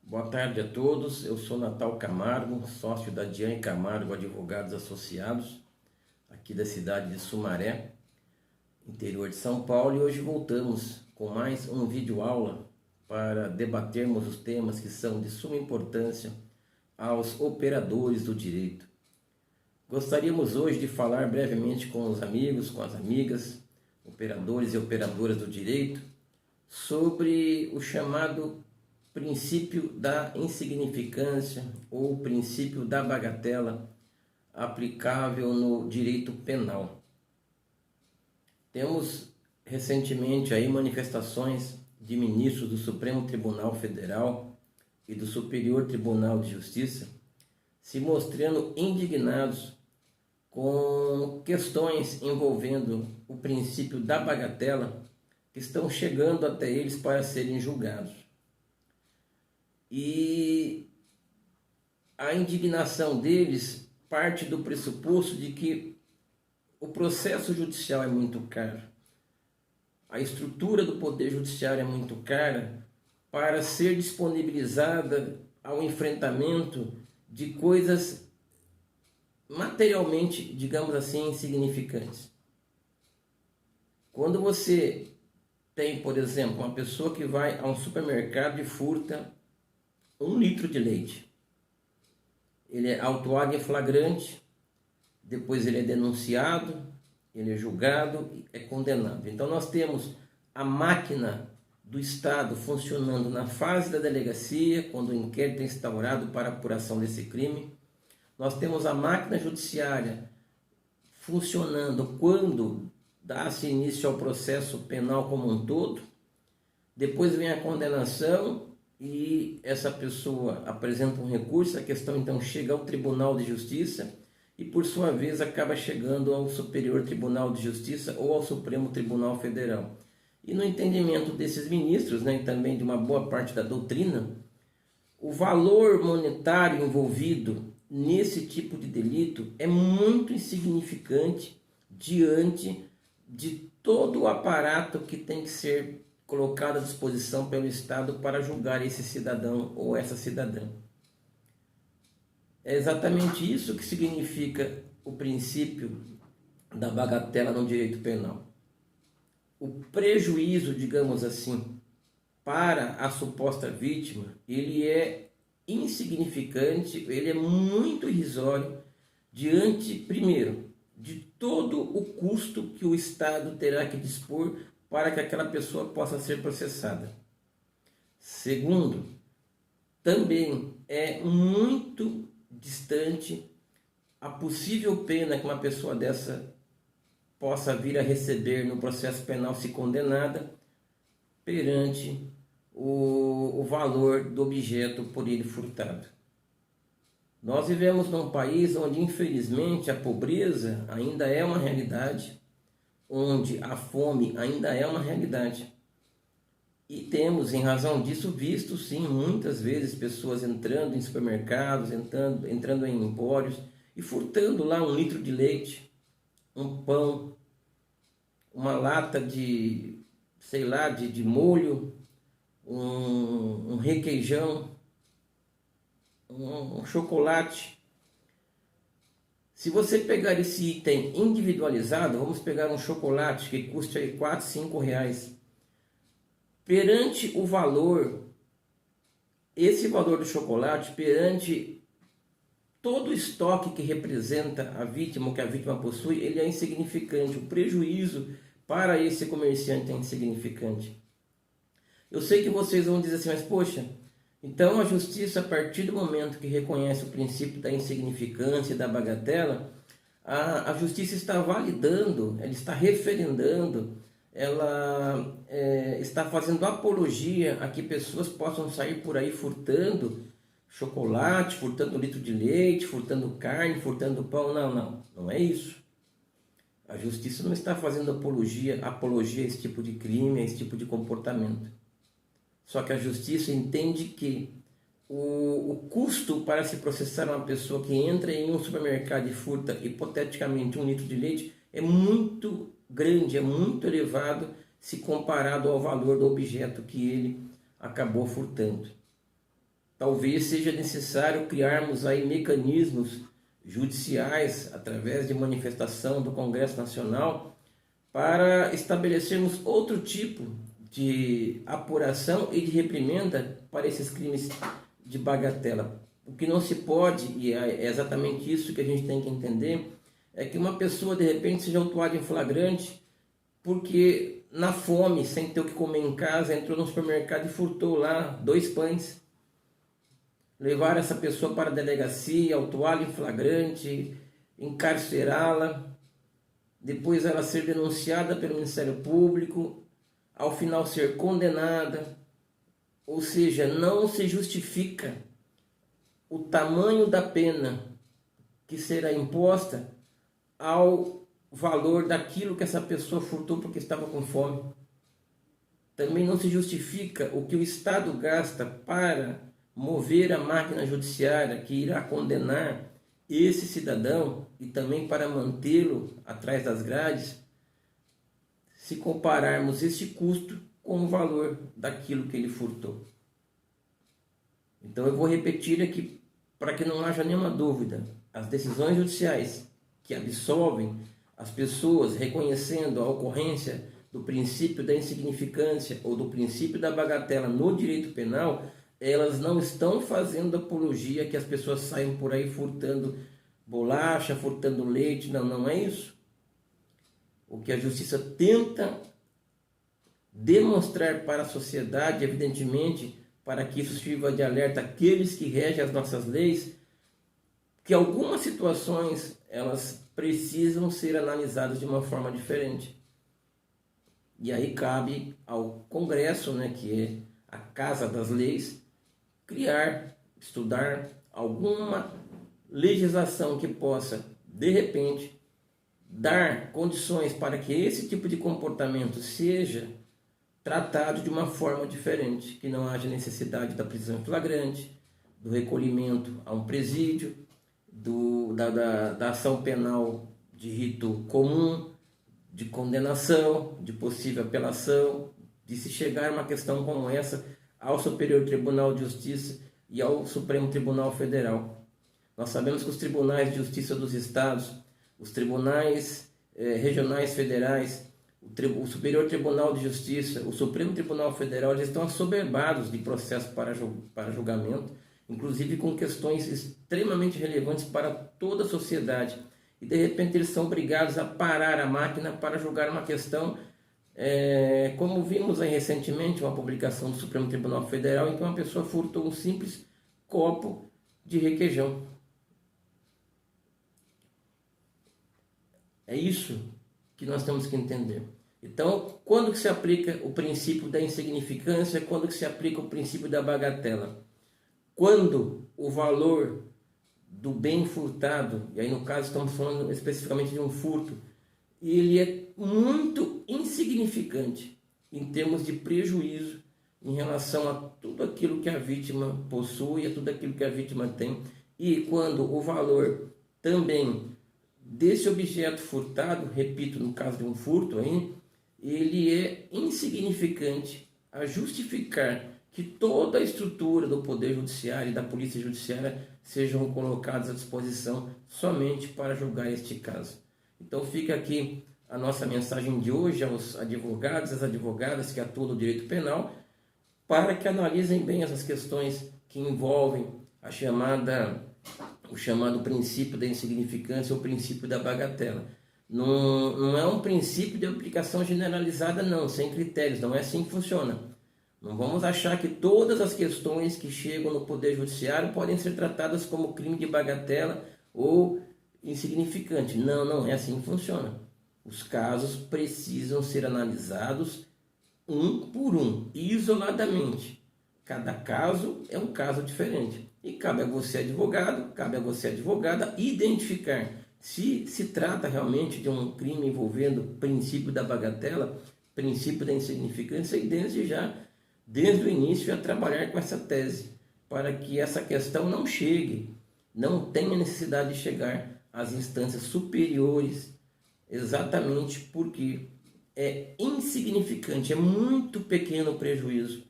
Boa tarde a todos, eu sou Natal Camargo, sócio da Diane Camargo Advogados Associados, aqui da cidade de Sumaré, interior de São Paulo, e hoje voltamos com mais um vídeo aula para debatermos os temas que são de suma importância aos operadores do direito. Gostaríamos hoje de falar brevemente com os amigos, com as amigas, operadores e operadoras do direito, sobre o chamado princípio da insignificância ou princípio da bagatela aplicável no direito penal. Temos recentemente aí manifestações de ministros do Supremo Tribunal Federal e do Superior Tribunal de Justiça se mostrando indignados com questões envolvendo o princípio da bagatela que estão chegando até eles para serem julgados. E a indignação deles parte do pressuposto de que o processo judicial é muito caro, a estrutura do poder judiciário é muito cara para ser disponibilizada ao enfrentamento de coisas materialmente, digamos assim, insignificantes. Quando você tem, por exemplo, uma pessoa que vai a um supermercado e furta 1 litro de leite, ele é autuado em flagrante, depois ele é denunciado, ele é julgado e é condenado. Então nós temos a máquina do Estado funcionando na fase da delegacia, quando o inquérito é instaurado para apuração desse crime. Nós temos a máquina judiciária funcionando quando dá-se início ao processo penal como um todo. Depois vem a condenação e essa pessoa apresenta um recurso, a questão então chega ao Tribunal de Justiça e por sua vez acaba chegando ao Superior Tribunal de Justiça ou ao Supremo Tribunal Federal. E no entendimento desses ministros, né, e também de uma boa parte da doutrina, o valor monetário envolvido nesse tipo de delito é muito insignificante diante de todo o aparato que tem que ser colocado à disposição pelo Estado para julgar esse cidadão ou essa cidadã. É exatamente isso que significa o princípio da bagatela no direito penal. O prejuízo, digamos assim, para a suposta vítima, ele é insignificante, ele é muito irrisório diante, primeiro, de todo o custo que o Estado terá que dispor para que aquela pessoa possa ser processada. Segundo, também é muito distante a possível pena que uma pessoa dessa possa vir a receber no processo penal se condenada perante o valor do objeto por ele furtado. Nós vivemos num país onde, infelizmente, a pobreza ainda é uma realidade, onde a fome ainda é uma realidade. E temos, em razão disso, visto sim muitas vezes pessoas entrando em supermercados, entrando em empórios e furtando lá 1 litro de leite, um pão, uma lata de, sei lá, de molho, um requeijão, um chocolate. Se você pegar esse item individualizado, vamos pegar um chocolate que custa aí 4, 5 reais. Perante o valor, esse valor do chocolate, perante todo o estoque que representa a vítima, que a vítima possui, ele é insignificante. O prejuízo para esse comerciante é insignificante. Eu sei que vocês vão dizer assim, mas poxa, então a justiça, a partir do momento que reconhece o princípio da insignificância e da bagatela, a justiça está validando, ela está referendando, ela está fazendo apologia a que pessoas possam sair por aí furtando chocolate, furtando litro de leite, furtando carne, furtando pão. Não é isso. A justiça não está fazendo apologia a esse tipo de crime, a esse tipo de comportamento. Só que a justiça entende que o custo para se processar uma pessoa que entra em um supermercado e furta, hipoteticamente, 1 litro de leite, é muito grande, é muito elevado se comparado ao valor do objeto que ele acabou furtando. talvez seja necessário criarmos aí mecanismos judiciais através de manifestação do Congresso Nacional para estabelecermos outro tipo de apuração e de reprimenda para esses crimes de bagatela. O que não se pode, e é exatamente isso que a gente tem que entender, é que uma pessoa de repente seja autuada em flagrante porque na fome, sem ter o que comer em casa, entrou no supermercado e furtou lá 2 pães. Levar essa pessoa para a delegacia, autuá-la em flagrante, encarcerá-la, depois ela ser denunciada pelo Ministério Público, ao final ser condenada, ou seja, não se justifica o tamanho da pena que será imposta ao valor daquilo que essa pessoa furtou porque estava com fome. Também não se justifica o que o Estado gasta para mover a máquina judiciária que irá condenar esse cidadão e também para mantê-lo atrás das grades, se compararmos este custo com o valor daquilo que ele furtou. Então eu vou repetir aqui para que não haja nenhuma dúvida. As decisões judiciais que absolvem as pessoas reconhecendo a ocorrência do princípio da insignificância ou do princípio da bagatela no direito penal, elas não estão fazendo apologia que as pessoas saiam por aí furtando bolacha, furtando leite. Não, não é isso. O que a justiça tenta demonstrar para a sociedade, evidentemente, para que isso sirva de alerta àqueles que regem as nossas leis, que algumas situações elas precisam ser analisadas de uma forma diferente. E aí cabe ao Congresso, né, que é a Casa das Leis, criar, estudar alguma legislação que possa, de repente, dar condições para que esse tipo de comportamento seja tratado de uma forma diferente, que não haja necessidade da prisão em flagrante, do recolhimento a um presídio, da ação penal de rito comum, de condenação, de possível apelação, de se chegar a uma questão como essa ao Superior Tribunal de Justiça e ao Supremo Tribunal Federal. Nós sabemos que os tribunais de justiça dos estados, os tribunais regionais federais, o Superior Tribunal de Justiça, o Supremo Tribunal Federal, eles estão assoberbados de processos para julgamento, inclusive com questões extremamente relevantes para toda a sociedade. E de repente eles são obrigados a parar a máquina para julgar uma questão, como vimos aí recentemente, uma publicação do Supremo Tribunal Federal em que uma pessoa furtou um simples copo de requeijão. É isso que nós temos que entender. Então, quando que se aplica o princípio da insignificância, quando que se aplica o princípio da bagatela? Quando o valor do bem furtado, e aí no caso estamos falando especificamente de um furto, ele é muito insignificante em termos de prejuízo em relação a tudo aquilo que a vítima possui, a tudo aquilo que a vítima tem, e quando o valor também desse objeto furtado, repito, no caso de um furto aí, ele é insignificante a justificar que toda a estrutura do Poder Judiciário e da Polícia Judiciária sejam colocadas à disposição somente para julgar este caso. Então fica aqui a nossa mensagem de hoje aos advogados e às advogadas que atuam no direito penal, para que analisem bem essas questões que envolvem o chamado princípio da insignificância ou princípio da bagatela. Não é um princípio de aplicação generalizada, não, sem critérios, não é assim que funciona. Não vamos achar que todas as questões que chegam no Poder Judiciário podem ser tratadas como crime de bagatela ou insignificante. Não é assim que funciona. Os casos precisam ser analisados um por um, isoladamente. Cada caso é um caso diferente. E cabe a você, advogado, cabe a você, advogada, identificar se trata realmente de um crime envolvendo o princípio da bagatela, princípio da insignificância, e desde o início, a trabalhar com essa tese, para que essa questão não chegue, não tenha necessidade de chegar às instâncias superiores, exatamente porque é insignificante, é muito pequeno o prejuízo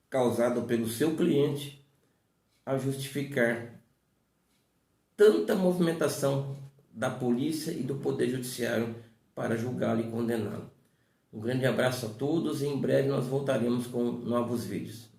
causado pelo seu cliente a justificar tanta movimentação da polícia e do Poder Judiciário para julgá-lo e condená-lo. Um grande abraço a todos e em breve nós voltaremos com novos vídeos.